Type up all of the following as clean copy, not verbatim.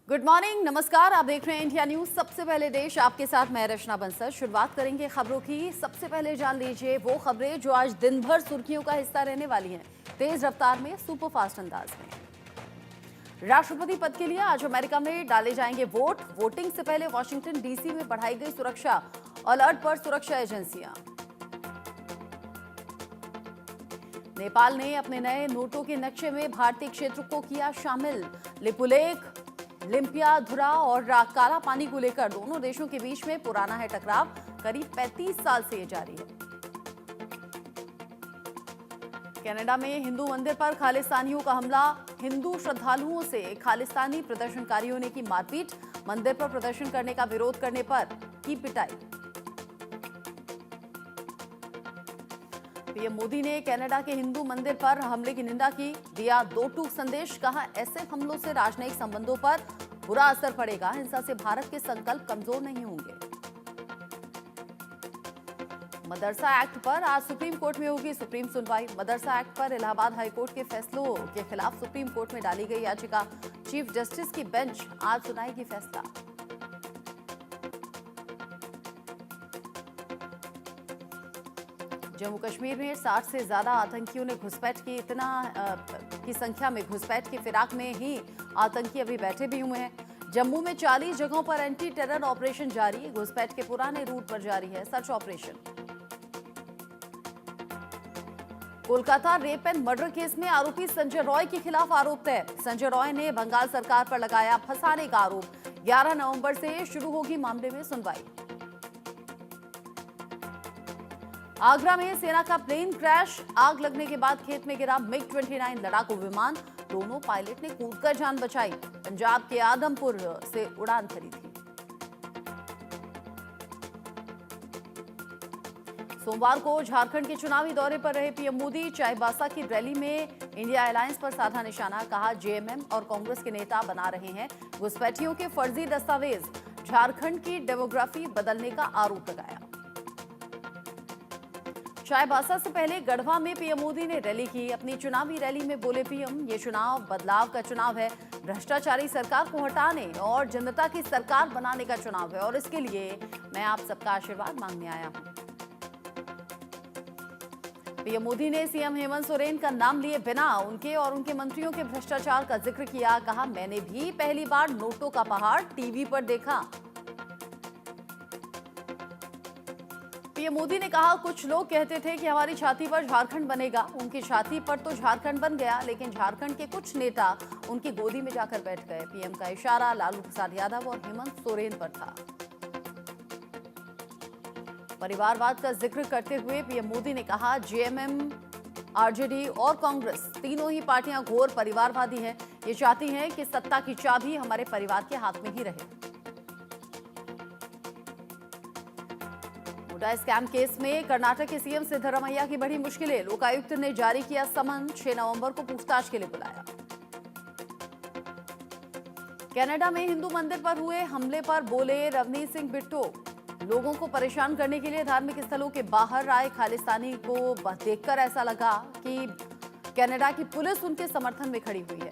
Good morning, नमस्कार। आप देख रहे हैं इंडिया न्यूज। सबसे पहले देश, आपके साथ मैं रचना बंसल। शुरुआत करेंगे खबरों की। सबसे पहले जान लीजिए वो खबरें जो आज दिन भर सुर्खियों का हिस्सा रहने वाली हैं, तेज रफ्तार में, सुपरफास्ट अंदाज में। राष्ट्रपति पद के लिए आज अमेरिका में डाले जाएंगे वोट। वोटिंग से पहले वॉशिंगटन डीसी में बढ़ाई गई सुरक्षा, अलर्ट पर सुरक्षा एजेंसियां। नेपाल ने अपने नए नोटों के नक्शे में भारतीय क्षेत्र को किया शामिल। लिपुलेख, लिम्पियाधुरा और काला पानी को लेकर दोनों देशों के बीच में पुराना है टकराव। करीब 35 साल से ये जारी है। कनाडा में हिंदू मंदिर पर खालिस्तानियों का हमला। हिंदू श्रद्धालुओं से खालिस्तानी प्रदर्शनकारियों ने की मारपीट। मंदिर पर प्रदर्शन करने का विरोध करने पर की पिटाई। पीएम मोदी ने कनाडा के हिंदू मंदिर पर हमले की निंदा की। दिया दो टूक संदेश, कहा ऐसे हमलों से राजनयिक संबंधों पर बुरा असर पड़ेगा। हिंसा से भारत के संकल्प कमजोर नहीं होंगे। मदरसा एक्ट पर आज सुप्रीम कोर्ट में होगी सुप्रीम सुनवाई। मदरसा एक्ट पर इलाहाबाद हाईकोर्ट के फैसलों के खिलाफ सुप्रीम कोर्ट में डाली गई याचिका। चीफ जस्टिस की बेंच आज सुनाएगी फैसला। जम्मू कश्मीर में 60 से ज्यादा आतंकियों ने घुसपैठ की। की संख्या में घुसपैठ की फिराक में ही आतंकी अभी बैठे भी हुए हैं। जम्मू में 40 जगहों पर एंटी टेरर ऑपरेशन जारी। घुसपैठ के पुराने रूट पर जारी है search operation. Kolkata rape and murder case में आरोपी संजय रॉय के खिलाफ आरोप तय। संजय रॉय ने बंगाल सरकार पर लगाया फंसाने का आरोप। 11 नवंबर से शुरू होगी मामले में सुनवाई। आगरा में सेना का प्लेन क्रैश। आग लगने के बाद खेत में गिरा MiG-29 लड़ाकू विमान। दोनों पायलट ने कूदकर जान बचाई। पंजाब के आदमपुर से उड़ान भरी थी। सोमवार को झारखंड के चुनावी दौरे पर रहे पीएम मोदी। चाईबासा की रैली में इंडिया अलायंस पर साधा निशाना। कहा जेएमएम और कांग्रेस के नेता बना रहे हैं घुसपैठियों के फर्जी दस्तावेज। झारखंड की डेमोग्राफी बदलने का आरोप लगाया। चाईबासा से पहले गढ़वा में पीएम मोदी ने रैली की। अपनी चुनावी रैली में बोले पीएम, ये चुनाव बदलाव का चुनाव है। भ्रष्टाचारी सरकार को हटाने और जनता की सरकार बनाने का चुनाव है और इसके लिए मैं आप सबका आशीर्वाद मांगने आया हूं। पीएम मोदी ने सीएम हेमंत सोरेन का नाम लिए बिना उनके और उनके मंत्रियों के भ्रष्टाचार का जिक्र किया। कहा मैंने भी पहली बार नोटों का पहाड़ टीवी पर देखा। पीएम मोदी ने कहा कुछ लोग कहते थे कि हमारी छाती पर झारखंड बनेगा। उनकी छाती पर तो झारखंड बन गया, लेकिन झारखंड के कुछ नेता उनकी गोदी में जाकर बैठ गए। पीएम का इशारा लालू प्रसाद यादव और हेमंत सोरेन पर था। परिवारवाद का जिक्र करते हुए पीएम मोदी ने कहा जेएमएम, आरजेडी और कांग्रेस तीनों ही पार्टियां घोर परिवारवादी हैं। ये चाहती हैं कि सत्ता की चाबी हमारे परिवार के हाथ में ही रहे। मुंडा स्कैम केस में कर्नाटक के सीएम सिद्धरमैया की बड़ी मुश्किलें। लोकायुक्त ने जारी किया समन। 6 नवंबर को पूछताछ के लिए बुलाया। कनाडा में हिंदू मंदिर पर हुए हमले पर बोले रवनीत सिंह बिट्टो। लोगों को परेशान करने के लिए धार्मिक स्थलों के बाहर आए खालिस्तानी को देखकर ऐसा लगा कि कनाडा की पुलिस उनके समर्थन में खड़ी हुई है।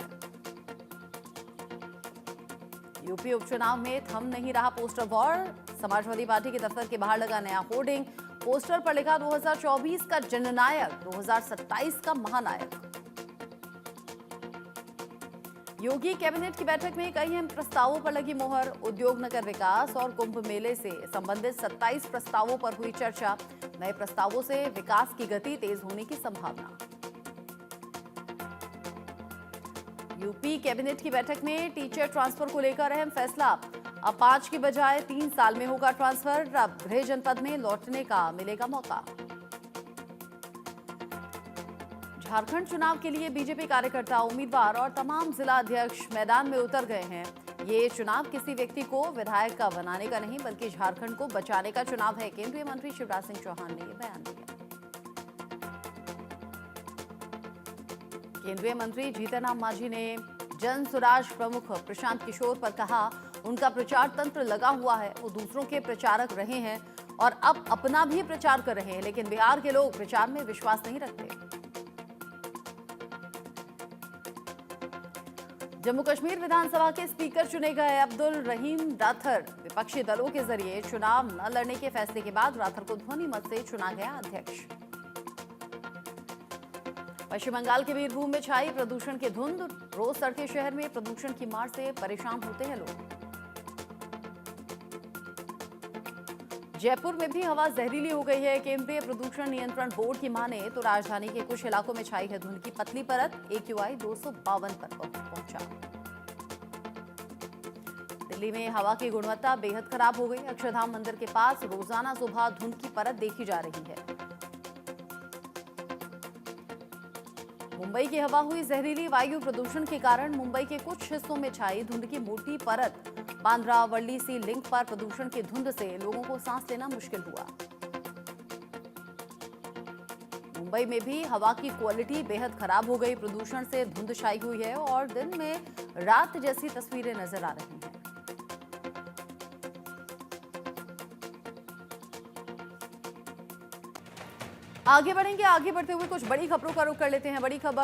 यूपी उपचुनाव में थम नहीं रहा पोस्टर वॉर। समाजवादी पार्टी के दफ्तर के बाहर लगा नया होर्डिंग। पोस्टर पर लिखा 2024 का जननायक, 2027 का महानायक। योगी कैबिनेट की बैठक में कई अहम प्रस्तावों पर लगी मोहर। उद्योग नगर विकास और कुंभ मेले से संबंधित 27 प्रस्तावों पर हुई चर्चा। नए प्रस्तावों से विकास की गति तेज होने की संभावना। यूपी कैबिनेट की बैठक में टीचर ट्रांसफर को लेकर अहम फैसला। अब 5 की बजाय 3 साल में होगा ट्रांसफर। अब गृह जनपद में लौटने का मिलेगा मौका। झारखंड चुनाव के लिए बीजेपी कार्यकर्ता, उम्मीदवार और तमाम जिला अध्यक्ष मैदान में उतर गए हैं। ये चुनाव किसी व्यक्ति को विधायक का बनाने का नहीं, बल्कि झारखंड को बचाने का चुनाव है। केंद्रीय मंत्री शिवराज सिंह चौहान ने यह बयान दिया। केंद्रीय मंत्री जीतन राम मांझी ने जन स्वराज प्रमुख प्रशांत किशोर पर कहा उनका प्रचार तंत्र लगा हुआ है। वो दूसरों के प्रचारक रहे हैं और अब अपना भी प्रचार कर रहे हैं, लेकिन बिहार के लोग प्रचार में विश्वास नहीं रखते। जम्मू कश्मीर विधानसभा के स्पीकर चुने गए अब्दुल रहीम राथर। विपक्षी दलों के जरिए चुनाव न लड़ने के फैसले के बाद राथर को ध्वनि मत से चुना गया अध्यक्ष। पश्चिम बंगाल के बीरभूम में छाई प्रदूषण की धुंध। रोज सड़के शहर में प्रदूषण की मार से परेशान होते हैं लोग। जयपुर में भी हवा जहरीली हो गई है। केंद्रीय प्रदूषण नियंत्रण बोर्ड की माने तो राजधानी के कुछ इलाकों में छाई है धुंध की पतली परत। AQI 252 पर पहुंचा। दिल्ली में हवा की गुणवत्ता बेहद खराब हो गई। अक्षरधाम मंदिर के पास रोजाना सुबह धुंध की परत देखी जा रही है। मुंबई की हवा हुई जहरीली। वायु प्रदूषण के कारण मुंबई के कुछ हिस्सों में छाई धुंध की मोटी परत। बांद्रा वर्ली सी लिंक पर प्रदूषण की धुंध से लोगों को सांस लेना मुश्किल हुआ। मुंबई में भी हवा की क्वालिटी बेहद खराब हो गई। प्रदूषण से धुंध छाई हुई है और दिन में रात जैसी तस्वीरें नजर आ रही हैं। आगे बढ़ेंगे। आगे बढ़ते हुए कुछ बड़ी खबरों का रुख कर लेते हैं। बड़ी खबर